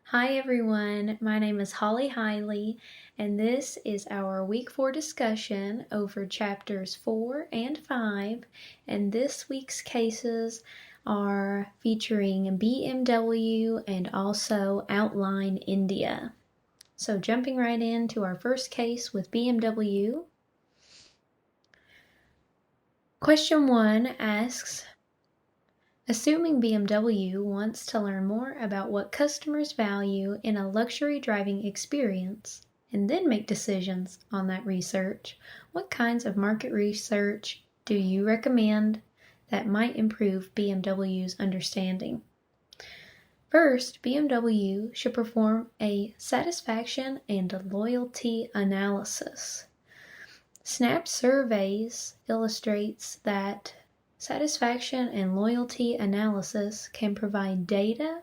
Hi everyone, my name is Holly Hiley, and this is our Week 4 discussion over chapters 4 and 5, and this week's cases are featuring BMW and also Outline India. So jumping right into our first case with BMW. Question 1 asks, assuming BMW wants to learn more about what customers value in a luxury driving experience and then make decisions on that research, what kinds of market research do you recommend that might improve BMW's understanding? First, BMW should perform a satisfaction and loyalty analysis. Snap surveys illustrates that satisfaction and loyalty analysis can provide data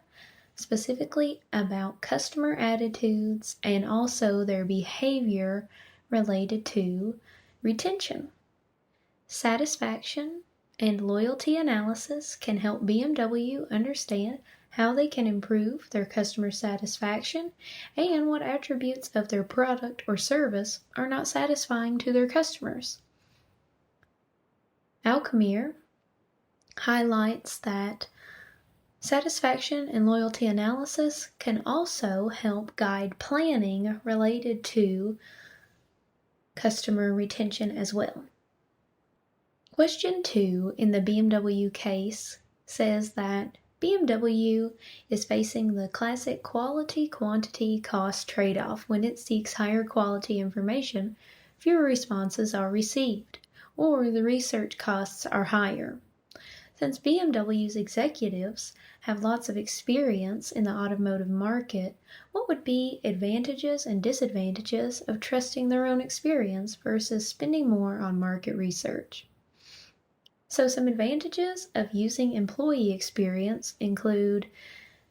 specifically about customer attitudes and also their behavior related to retention. Satisfaction and loyalty analysis can help BMW understand how they can improve their customer satisfaction and what attributes of their product or service are not satisfying to their customers. Alchemire highlights that satisfaction and loyalty analysis can also help guide planning related to customer retention as well. Question 2 in the BMW case says that BMW is facing the classic quality-quantity-cost trade-off. When it seeks higher quality information, fewer responses are received, or the research costs are higher. Since BMW's executives have lots of experience in the automotive market, what would be advantages and disadvantages of trusting their own experience versus spending more on market research? So some advantages of using employee experience include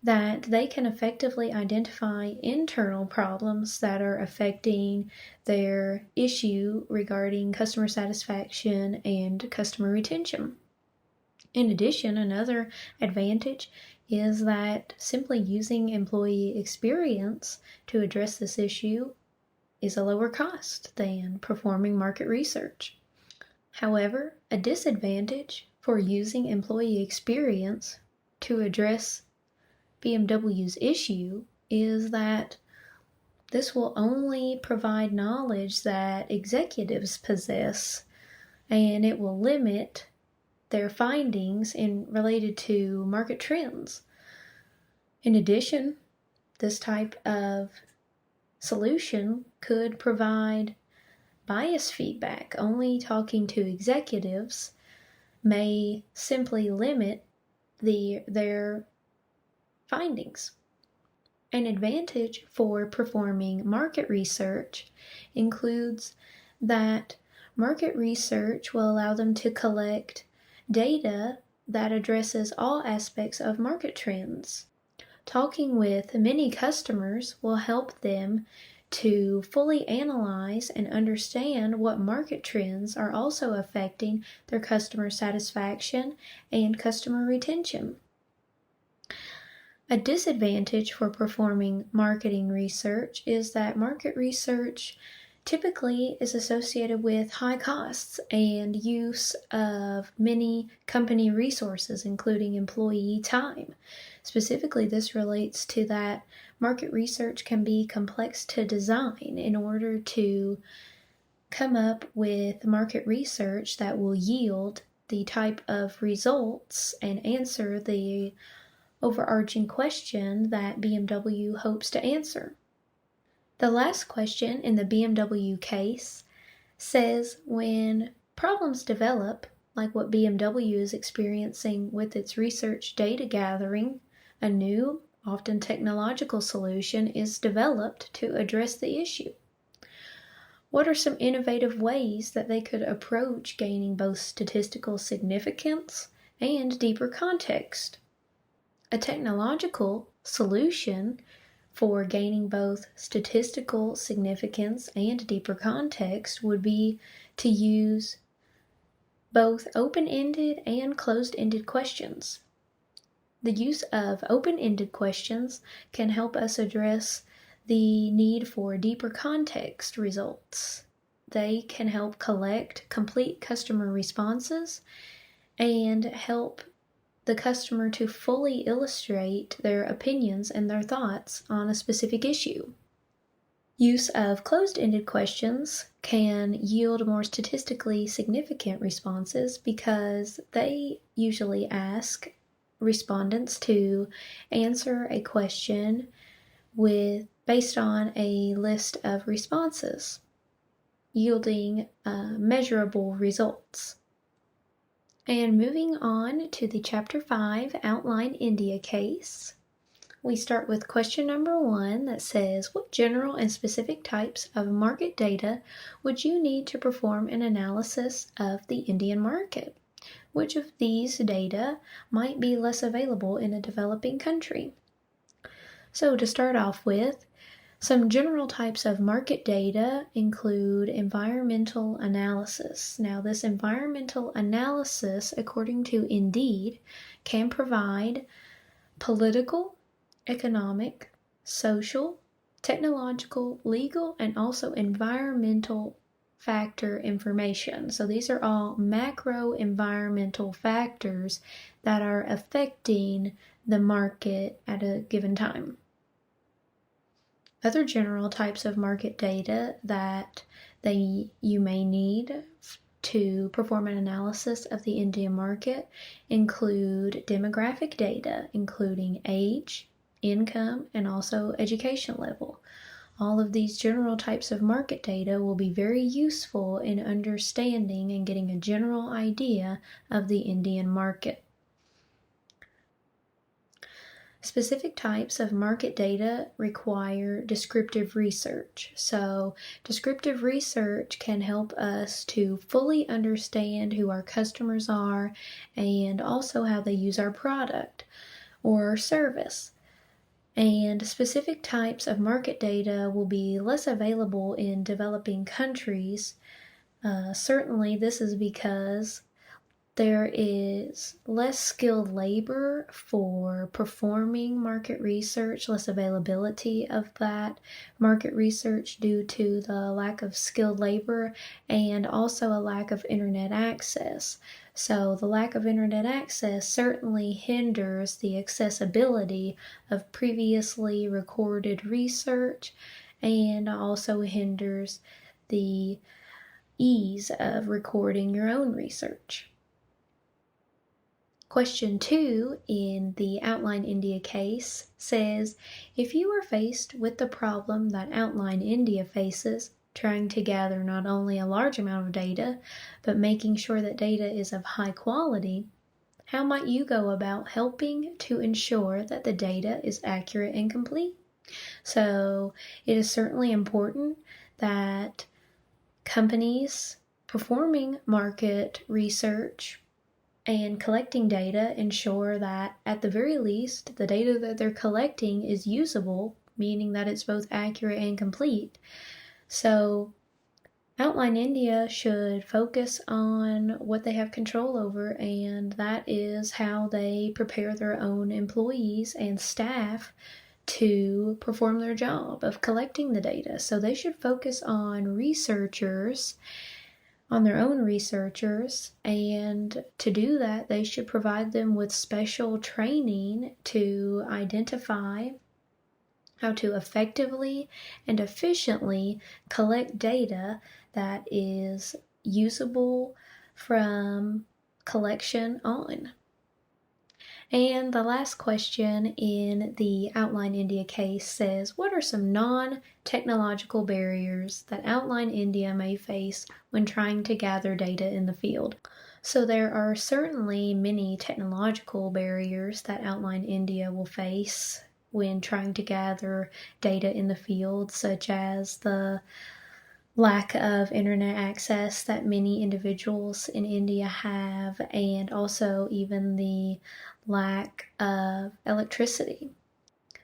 that they can effectively identify internal problems that are affecting their issue regarding customer satisfaction and customer retention. In addition, another advantage is that simply using employee experience to address this issue is a lower cost than performing market research. However, a disadvantage for using employee experience to address BMW's issue is that this will only provide knowledge that executives possess, and it will limit their findings related to market trends. In addition, this type of solution could provide bias feedback. Only talking to executives may simply limit their findings. An advantage for performing market research includes that market research will allow them to collect data that addresses all aspects of market trends. Talking with many customers will help them to fully analyze and understand what market trends are also affecting their customer satisfaction and customer retention. A disadvantage for performing marketing research is that market research typically is associated with high costs and use of many company resources, including employee time. Specifically, this relates to that market research can be complex to design in order to come up with market research that will yield the type of results and answer the overarching question that BMW hopes to answer. The last question in the BMW case says when problems develop, like what BMW is experiencing with its research data gathering, a new, often technological solution is developed to address the issue. What are some innovative ways that they could approach gaining both statistical significance and deeper context? A technological solution for gaining both statistical significance and deeper context would be to use both open-ended and closed-ended questions. The use of open-ended questions can help us address the need for deeper context results. They can help collect complete customer responses and help the customer to fully illustrate their opinions and their thoughts on a specific issue. Use of closed-ended questions can yield more statistically significant responses because they usually ask respondents to answer a question based on a list of responses, yielding measurable results. And moving on to the Chapter 5 Outline India case. We start with question number 1 that says, what general and specific types of market data would you need to perform an analysis of the Indian market? Which of these data might be less available in a developing country? So to start off with, some general types of market data include environmental analysis. Now, this environmental analysis, according to Indeed, can provide political, economic, social, technological, legal, and also environmental factor information. So these are all macro environmental factors that are affecting the market at a given time. Other general types of market data that you may need to perform an analysis of the Indian market include demographic data, including age, income, and also education level. All of these general types of market data will be very useful in understanding and getting a general idea of the Indian market. Specific types of market data require descriptive research. So descriptive research can help us to fully understand who our customers are and also how they use our product or service. And specific types of market data will be less available in developing countries. Certainly this is because there is less skilled labor for performing market research, less availability of that market research due to the lack of skilled labor and also a lack of internet access. So the lack of internet access certainly hinders the accessibility of previously recorded research and also hinders the ease of recording your own research. Question 2 in the Outline India case says, if you were faced with the problem that Outline India faces, trying to gather not only a large amount of data, but making sure that data is of high quality, how might you go about helping to ensure that the data is accurate and complete? So it is certainly important that companies performing market research and collecting data ensure that at the very least the data that they're collecting is usable, meaning that it's both accurate and complete. So Outline India should focus on what they have control over, and that is how they prepare their own employees and staff to perform their job of collecting the data. So they should focus on their own researchers, and to do that, they should provide them with special training to identify how to effectively and efficiently collect data that is usable from collection on. And the last question in the Outline India case says, what are some non-technological barriers that Outline India may face when trying to gather data in the field? So there are certainly many technological barriers that Outline India will face when trying to gather data in the field, such as the lack of internet access that many individuals in India have, and also even the lack of electricity.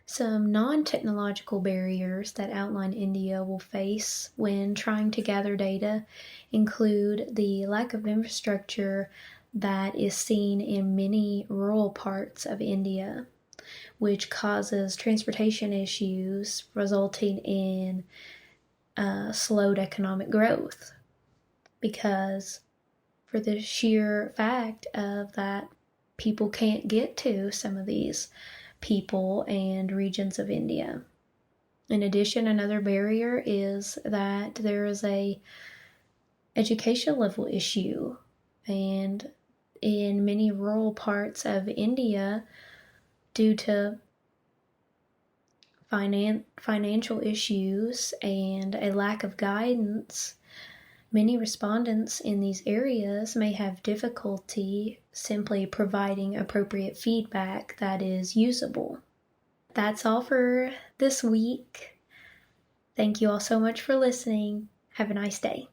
Some non-technological barriers that Outline India will face when trying to gather data include the lack of infrastructure that is seen in many rural parts of India, which causes transportation issues resulting in slowed economic growth, because for the sheer fact of that people can't get to some of these people and regions of India. In addition, another barrier is that there is a education level issue, and in many rural parts of India, due to financial issues and a lack of guidance, many respondents in these areas may have difficulty simply providing appropriate feedback that is usable. That's all for this week. Thank you all so much for listening. Have a nice day.